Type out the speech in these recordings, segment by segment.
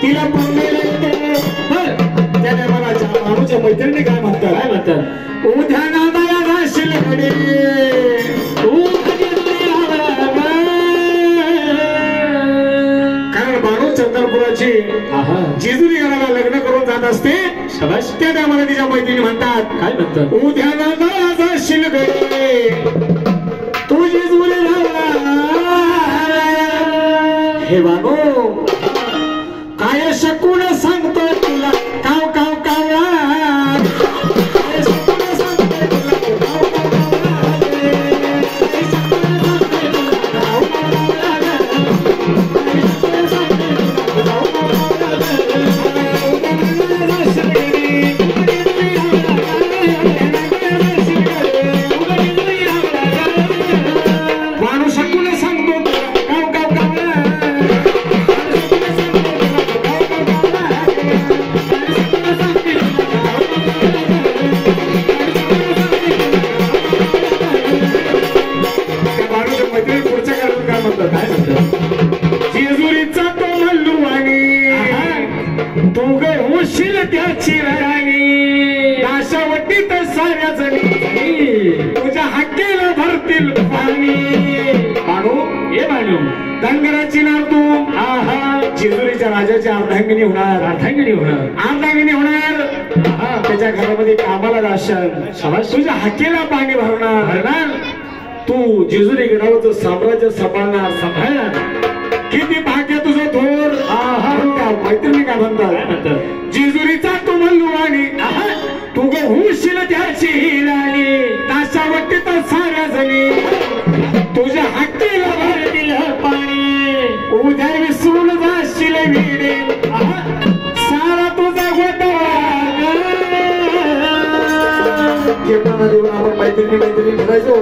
तिला त्याने मला माणूच्या मैत्रिणी काय म्हणतात उद्या नादाला जाशील घडी कारण बाणू चंद्रपुराची जेजुरी गडाला लग्न करून जात असते त्या टायमाला तिच्या मैत्रिणी म्हणतात काय म्हणतात उद्या नादाला जाशील घडी तू जेजुरी हे बाणू काय शकून सांगतोय तुला काव काव कावा जेजुरीचा तो मल्लुवाणी तू ग होशील त्याची राणी दाशावटीत साऱ्या जणी तुझ्या हक्केला भरतील पाणी बाणू हे बाणू धनगराची नाव तू जेजुरीच्या राजाची अर्धांगिनी होणार त्याच्या घरामध्ये कामाला जाशाल तुझ्या हक्केला पाणी भरणार तू जेजुरी गडावरचं साम्राज्य सांभाळणार किती भाग्य तुझं थोर मैत्रिणी काय म्हणतात जेजुरीचा तू मल्लुवाणी तू ग होशील त्याची राणी ताशावटीत साऱ्या जणी तुझ्या हत्तीला भरतील पाणी उद्या विसरून जाशील विडे सारा तुझा गोतवा आपण मैत्रिणी करायचो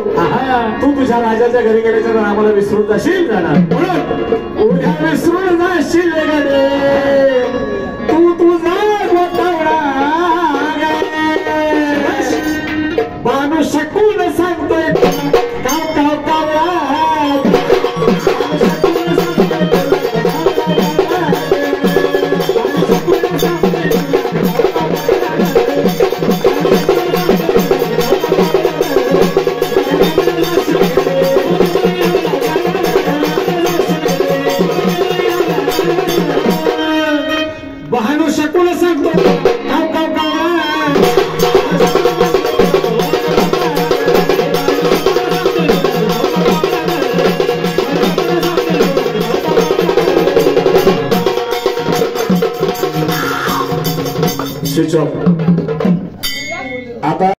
तू तुझ्या राजाच्या घरी गेल्याच्या तर आम्हाला विसरून जाशील जाणार म्हणून उद्या विसरून जाशील गडे तू तुझा गोतावडा बाणू शकून सांगतोय काव काव कावळा बहानू शकून सांगतो काव काव कावा स्विच ऑफ आता